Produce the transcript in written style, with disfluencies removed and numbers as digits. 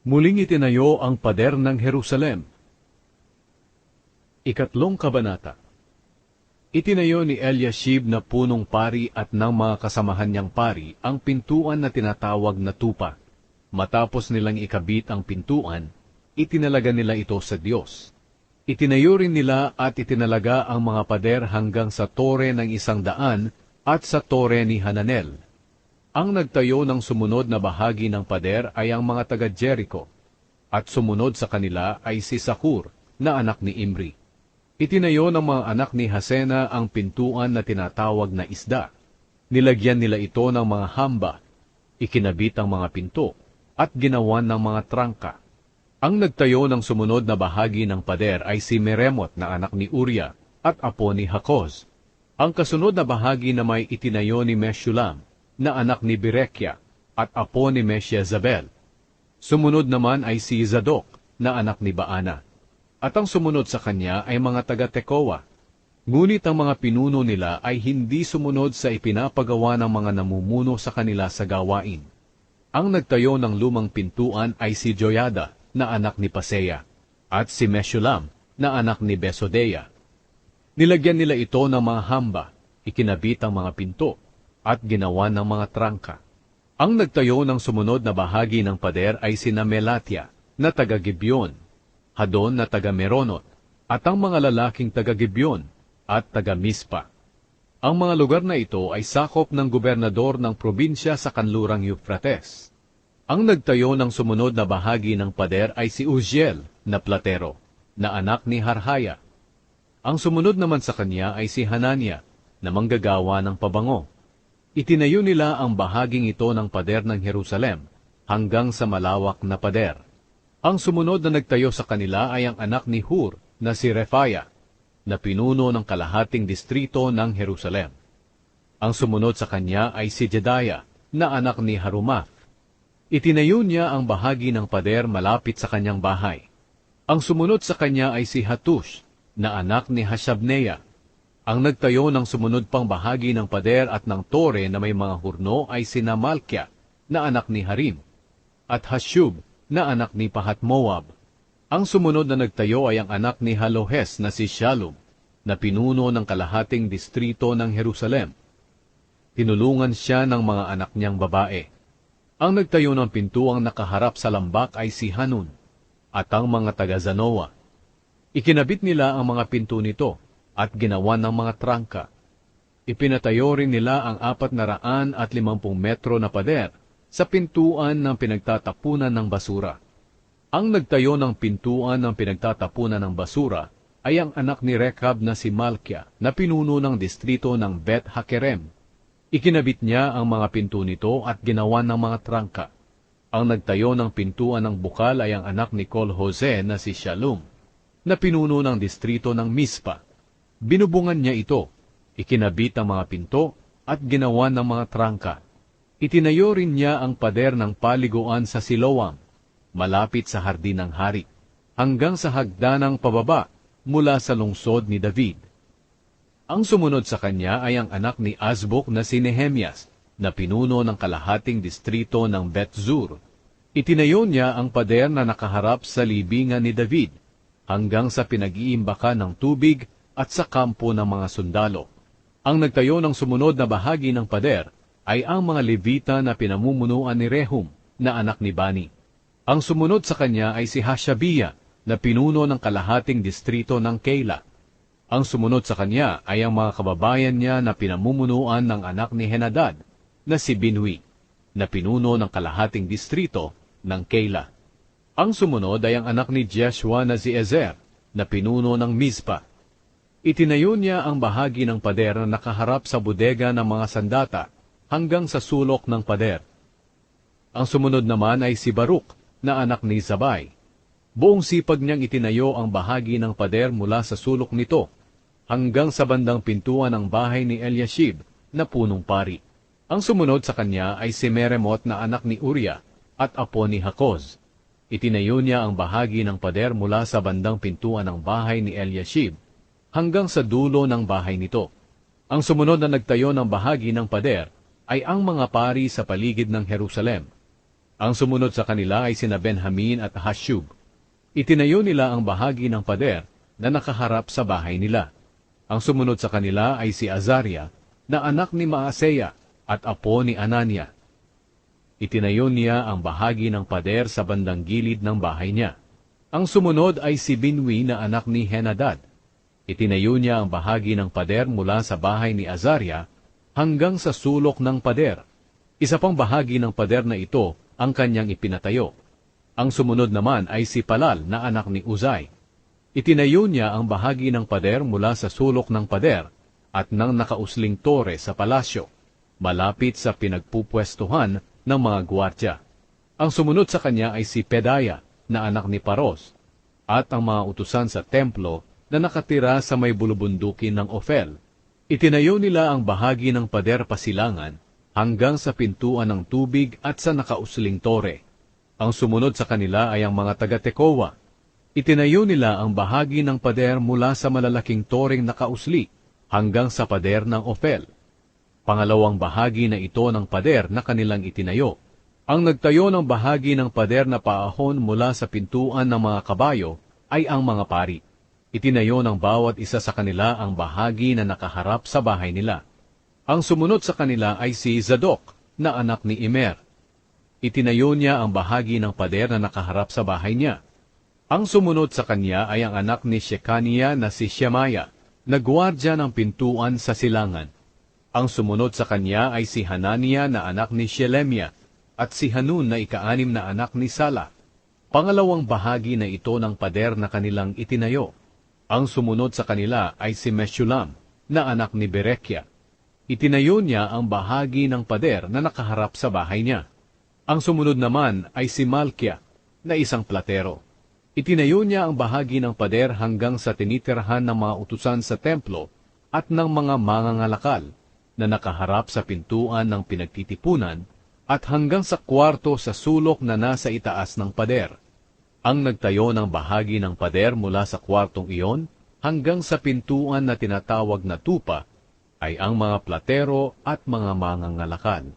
Muling itinayo ang pader ng Jerusalem. Ikatlong kabanata. Itinayo ni Eliashib na punong pari at ng mga kasamahan niyang pari ang pintuan na tinatawag na tupa. Matapos nilang ikabit ang pintuan, itinalaga nila ito sa Diyos. Itinayo rin nila at itinalaga ang mga pader hanggang sa tore ng 100 at sa tore ni Hananel. Ang nagtayo ng sumunod na bahagi ng pader ay ang mga taga-Jericho, at sumunod sa kanila ay si Sakur na anak ni Imri. Itinayo ng mga anak ni Hasena ang pintuan na tinatawag na isda. Nilagyan nila ito ng mga hamba, ikinabit ang mga pinto, at ginawan ng mga trangka. Ang nagtayo ng sumunod na bahagi ng pader ay si Meremot na anak ni Uriah at apo ni Hakoz. Ang kasunod na bahagi na may itinayo ni Meshulam na anak ni Berekia at apo ni Meshiezabel. Sumunod naman ay si Zadok na anak ni Baana. At ang sumunod sa kanya ay mga taga-Tekoa. Ngunit ang mga pinuno nila ay hindi sumunod sa ipinapagawa ng mga namumuno sa kanila sa gawain. Ang nagtayo ng lumang pintuan ay si Joyada na anak ni Paseya, at si Meshulam na anak ni Besodeya. Nilagyan nila ito ng mga hamba, ikinabit ang mga pinto, at ginawa ng mga trangka. Ang nagtayo ng sumunod na bahagi ng pader ay sina Melatia na taga-Gibeon, Hadon na taga-Meronot, at ang mga lalaking taga-Gibeon at taga-Mispa. Ang mga lugar na ito ay sakop ng gobernador ng probinsya sa kanlurang Euphrates. Ang nagtayo ng sumunod na bahagi ng pader ay si Uziel na platero, na anak ni Harhaya. Ang sumunod naman sa kanya ay si Hanania, na manggagawa ng pabango. Itinayo nila ang bahaging ito ng pader ng Jerusalem hanggang sa malawak na pader. Ang sumunod na nagtayo sa kanila ay ang anak ni Hur na si Refaya, na pinuno ng kalahating distrito ng Jerusalem. Ang sumunod sa kanya ay si Jedaya na anak ni Harumaph. Itinayo niya ang bahagi ng pader malapit sa kanyang bahay. Ang sumunod sa kanya ay si Hatush na anak ni Hashabneya. Ang nagtayo ng sumunod pang bahagi ng pader at ng tore na may mga hurno ay sina Malkia na anak ni Harim, at Hashub na anak ni Pahat-Moab. Ang sumunod na nagtayo ay ang anak ni Halohes na si Shalom, na pinuno ng kalahating distrito ng Jerusalem. Tinulungan siya ng mga anak niyang babae. Ang nagtayo ng pintuang nakaharap sa lambak ay si Hanun, at ang mga taga-Zanoa. Ikinabit nila ang mga pinto nito, at ginawan ng mga trangka. Ipinatayo rin nila ang 450 metro na pader sa pintuan ng pinagtatapunan ng basura. Ang nagtayo ng pintuan ng pinagtatapunan ng basura ay ang anak ni Rekab na si Malkia na pinuno ng distrito ng Bet Hakerem. Ikinabit niya ang mga pinto nito at ginawan ng mga trangka. Ang nagtayo ng pintuan ng bukal ay ang anak ni Kol-Hose na si Shalom, na pinuno ng distrito ng Mispa. Binubungan niya ito, ikinabit ang mga pinto at ginawan ng mga trangka. Itinayo rin niya ang pader ng paliguan sa Siloam, malapit sa hardin ng hari, hanggang sa hagdanang pababa mula sa lungsod ni David. Ang sumunod sa kanya ay ang anak ni Azbuk na si Nehemias, na pinuno ng kalahating distrito ng Bet-Zur. Itinayo niya ang pader na nakaharap sa libingan ni David, hanggang sa pinag-iimbakan ng tubig at sa kampo ng mga sundalo. Ang nagtayo ng sumunod na bahagi ng pader ay ang mga Levita na pinamumunuan ni Rehum, na anak ni Bani. Ang sumunod sa kanya ay si Hashabia, na pinuno ng kalahating distrito ng Keila. Ang sumunod sa kanya ay ang mga kababayan niya na pinamumunuan ng anak ni Henadad, na si Binwi, na pinuno ng kalahating distrito ng Keila. Ang sumunod ay ang anak ni Jeshua na si Ezer, na pinuno ng Mizpa. Itinayo niya ang bahagi ng pader na nakaharap sa bodega ng mga sandata hanggang sa sulok ng pader. Ang sumunod naman ay si Baruk, na anak ni Zabay. Buong sipag niyang itinayo ang bahagi ng pader mula sa sulok nito hanggang sa bandang pintuan ng bahay ni Eliashib na punong pari. Ang sumunod sa kanya ay si Meremot na anak ni Uriah at apo ni Hakoz. Itinayo niya ang bahagi ng pader mula sa bandang pintuan ng bahay ni Eliashib hanggang sa dulo ng bahay nito. Ang sumunod na nagtayo ng bahagi ng pader ay ang mga pari sa paligid ng Jerusalem. Ang sumunod sa kanila ay sina Benjamin at Hashub. Itinayo nila ang bahagi ng pader na nakaharap sa bahay nila. Ang sumunod sa kanila ay si Azaria, na anak ni Maaseya at apo ni Anania. Itinayo niya ang bahagi ng pader sa bandang gilid ng bahay niya. Ang sumunod ay si Binwi na anak ni Henadad. Itinayo niya ang bahagi ng pader mula sa bahay ni Azaria hanggang sa sulok ng pader. Isa pang bahagi ng pader na ito ang kanyang ipinatayo. Ang sumunod naman ay si Palal na anak ni Uzai. Itinayo niya ang bahagi ng pader mula sa sulok ng pader at ng nakausling tore sa palasyo, malapit sa pinagpupwestuhan ng mga gwardya. Ang sumunod sa kanya ay si Pedaya na anak ni Paros, at ang mga utusan sa templo na nakatira sa may bulubundukin ng Ofel. Itinayo nila ang bahagi ng pader pasilangan hanggang sa pintuan ng tubig at sa nakausling tore. Ang sumunod sa kanila ay ang mga taga-Tekoa. Itinayo nila ang bahagi ng pader mula sa malalaking toreng nakausli hanggang sa pader ng Ofel. Pangalawang bahagi na ito ng pader na kanilang itinayo. Ang nagtayo ng bahagi ng pader na paahon mula sa pintuan ng mga kabayo ay ang mga pari. Itinayo ng bawat isa sa kanila ang bahagi na nakaharap sa bahay nila. Ang sumunod sa kanila ay si Zadok na anak ni Immer. Itinayo niya ang bahagi ng pader na nakaharap sa bahay niya. Ang sumunod sa kanya ay ang anak ni Shekania na si Shemaya, na gwardya ng pintuan sa silangan. Ang sumunod sa kanya ay si Hanania na anak ni Shelemia, at si Hanun na ika-anim na anak ni Sala. Pangalawang bahagi na ito ng pader na kanilang itinayo. Ang sumunod sa kanila ay si Meshulam, na anak ni Berekia. Itinayo niya ang bahagi ng pader na nakaharap sa bahay niya. Ang sumunod naman ay si Malkia, na isang platero. Itinayo niya ang bahagi ng pader hanggang sa tinitirhan ng mga utusan sa templo at ng mga mangangalakal na nakaharap sa pintuan ng pinagtitipunan at hanggang sa kwarto sa sulok na nasa itaas ng pader. Ang nagtayo ng bahagi ng pader mula sa kwartong iyon hanggang sa pintuan na tinatawag na tupa ay ang mga platero at mga mangangalakal.